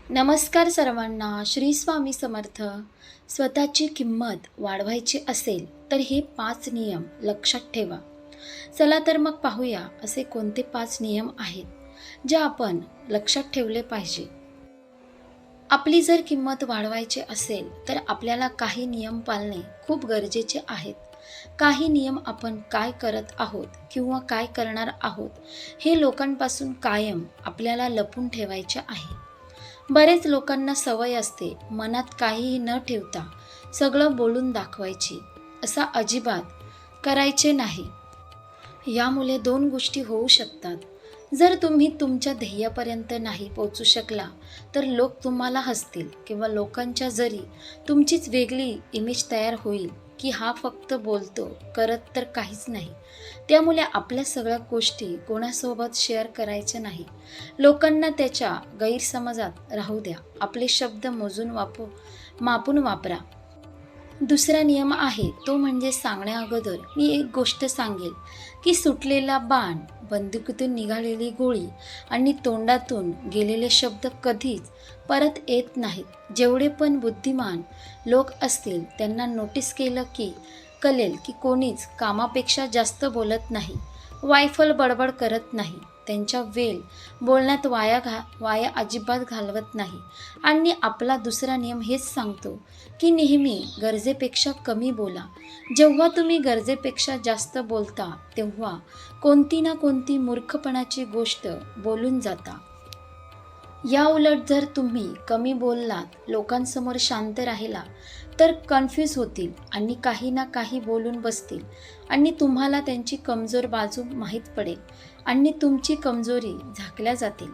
नमस्कार सर्वांना. श्री स्वामी समर्थ. स्वतःची किंमत वाढवायची असेल तर हे 5 नियम लक्षात ठेवा. चला तर मग पाहूया असे कोणते 5 नियम आहेत जे आपण लक्षात ठेवले पाहिजे. आपली जर किंमत वाढवायची असेल तर आपल्याला काही नियम पाळणे खूप गरजेचे आहेत. काही नियम आपण काय करत आहोत किंवा काय करणार आहोत हे लोकांपासून कायम आपल्याला लपून ठेवायचे आहे. बरेच लोकांना सवय असते मनात काहीही न ठेवता सगळं बोलून दाखवायची. असा अजिबात करायचे नाही. यामुळे 2 गोष्टी होऊ शकतात. जर तुम्ही तुमच्या ध्येयापर्यंत नाही पोहोचू शकला तर लोक तुम्हाला हसतील किंवा लोकांच्या जरी तुमचीच वेगळी इमेज तयार होईल की हा फक्त बोलतो, करत तर काहीच नाही. त्यामुळे आपल्या सगळ्या गोष्टी कोणासोबत शेअर करायच्या नाही. लोकांना त्याच्या गैरसमजात राहू द्या. आपले शब्द मोजून मापून वापरा. दुसरा नियम आहे तो म्हणजे सांगण्या अगोदर मी एक गोष्ट सांगेल की सुटलेला बाण, बंदुकीतून निघालेली गोळी आणि तोंडातून गेलेले शब्द कधीच परत येत नाहीत. जेवढे पण बुद्धिमान लोक असतील त्यांना नोटीस केलं की कळेल की कोणीच कामापेक्षा जास्त बोलत नाही, वायफळ बडबड करत नाही, त्यांच्या वेळ बोलण्यात वाया अजिबात घालवत नाही. आणि आपला दुसरा नियम हेच सांगतो की नेहमी गरजेपेक्षा कमी बोला. जेव्हा तुम्ही गरजेपेक्षा जास्त बोलता तेव्हा कोणती ना कोणती मूर्खपणाची गोष्ट बोलून जाता. या उलट जर तुम्ही कमी बोललात, लोकांसमोर शांत राहिला तर कन्फ्यूज होतील आणि काही ना काही बोलून बसतील आणि तुम्हाला त्यांची कमजोर बाजू माहीत पडेल आणि तुमची कमजोरी झाकल्या जातील.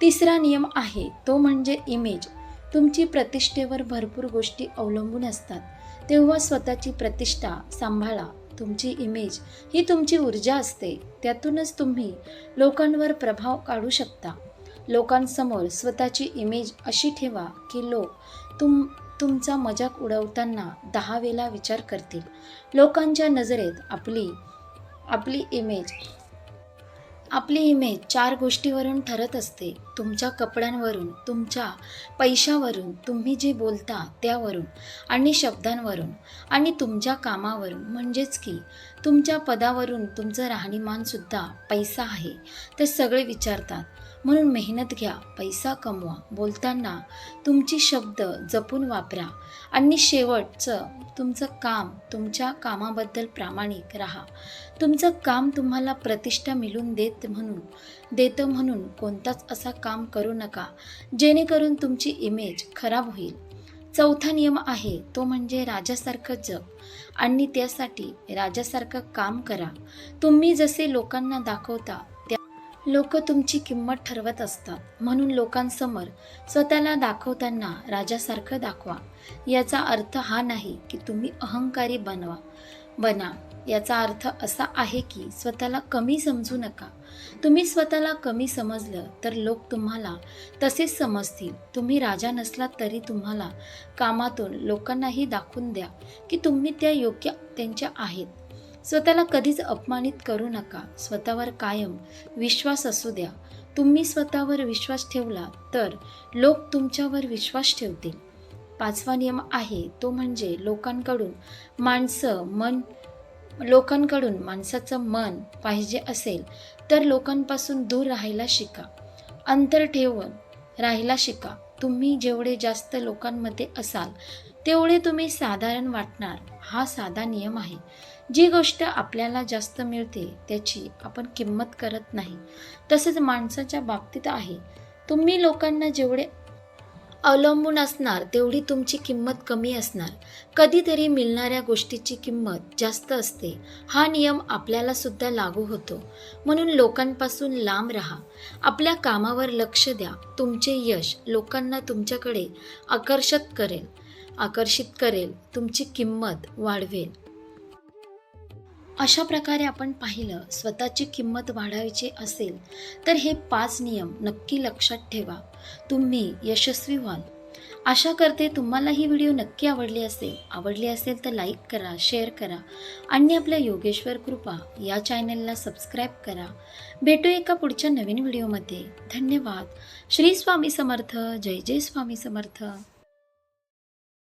तिसरा नियम आहे तो म्हणजे इमेज. तुमची प्रतिष्ठेवर भरपूर गोष्टी अवलंबून असतात, तेव्हा स्वतःची प्रतिष्ठा सांभाळा. तुमची इमेज ही तुमची ऊर्जा असते, त्यातूनच तुम्ही लोकांवर प्रभाव काढू शकता. लोकांसमोर स्वतःची इमेज अशी ठेवा की लोक तुमचा मजाक उडवताना 10 वेळा विचार करतील. लोकांच्या नजरेत आपली इमेज 4 गोष्टीवरून ठरत असते. तुमच्या कपड्यांवरून, तुमच्या पैशावरून, तुम्ही जे बोलता त्यावरून आणि शब्दांवरून आणि तुमच्या कामावरून. म्हणजेच की तुमच्या पदावरून तुमचं राहणीमानसुद्धा पैसा आहे ते सगळे विचारतात. म्हणून मेहनत घ्या, पैसा कमवा, बोलताना तुमची शब्द जपून वापरा आणि शेवटचं तुमचं काम, तुमच्या कामाबद्दल प्रामाणिक राहा. तुमचं काम तुम्हाला प्रतिष्ठा मिळवून देतं म्हणून कोणताच असा काम करू नका जेणेकरून तुमची इमेज खराब होईल. चौथा नियम आहे तो म्हणजे राजासारखं जग आणि त्यासाठी राजासारखं काम करा. तुम्ही जसे लोकांना दाखवता लोक तुमची किंमत ठरवत असतात. म्हणून लोकांसमोर स्वतःला दाखवताना राजासारखं दाखवा. याचा अर्थ हा नाही की तुम्ही अहंकारी बना. याचा अर्थ असा आहे की स्वतःला कमी समजू नका. तुम्ही स्वतःला कमी समजलं तर लोक तुम्हाला तसेच समजतील. तुम्ही राजा नसला तरी तुम्हाला कामातून लोकांनाही दाखवून द्या की तुम्ही त्या योग्य त्यांच्या आहेत. स्वतःला कधीच अपमानित करू नका. स्वतःवर कायम विश्वास असू द्या. तुम्ही स्वतःवर विश्वास ठेवला तर लोक तुमच्यावर विश्वास ठेवतील. 5वा नियम आहे तो म्हणजे लोकांकडून माणसाचं मन पाहिजे असेल तर लोकांपासून दूर राहायला शिका. अंतर ठेवून राहायला शिका. तुम्ही जेवढे जास्त लोकांमध्ये असाल तेवढे तुम्ही साधारण वाटणार. हा साधा नियम आहे. जी गोष्ट आपल्याला जास्त मिळते त्याची आपण किंमत करत नाही. तसंच माणसाच्या बाबतीत आहे. तुम्ही लोकांना जेवढे अवलंबून असणार तेवढी तुमची किंमत कमी असणार. कधीतरी मिळणाऱ्या गोष्टीची किंमत जास्त असते. हा नियम आपल्याला सुद्धा लागू होतो. म्हणून लोकांपासून लांब राहा. आपल्या कामावर लक्ष द्या. तुमचे यश लोकांना तुमच्याकडे आकर्षित करेल, तुमची किंमत वाढवेल. अशा प्रकारे आपण पाहिलं, स्वतःची किंमत वाढवायची असेल तर हे 5 नियम नक्की लक्षात ठेवा. तुम्ही यशस्वी व्हाल. आशा करते तुम्हाला ही व्हिडिओ नक्की आवडली असेल तर लाईक करा, शेअर करा आणि आपल्या योगेश्वर कृपा या चॅनलला सबस्क्राईब करा. भेटू एका पुढच्या नवीन व्हिडिओमध्ये. धन्यवाद. श्री स्वामी समर्थ. जय जय स्वामी समर्थ.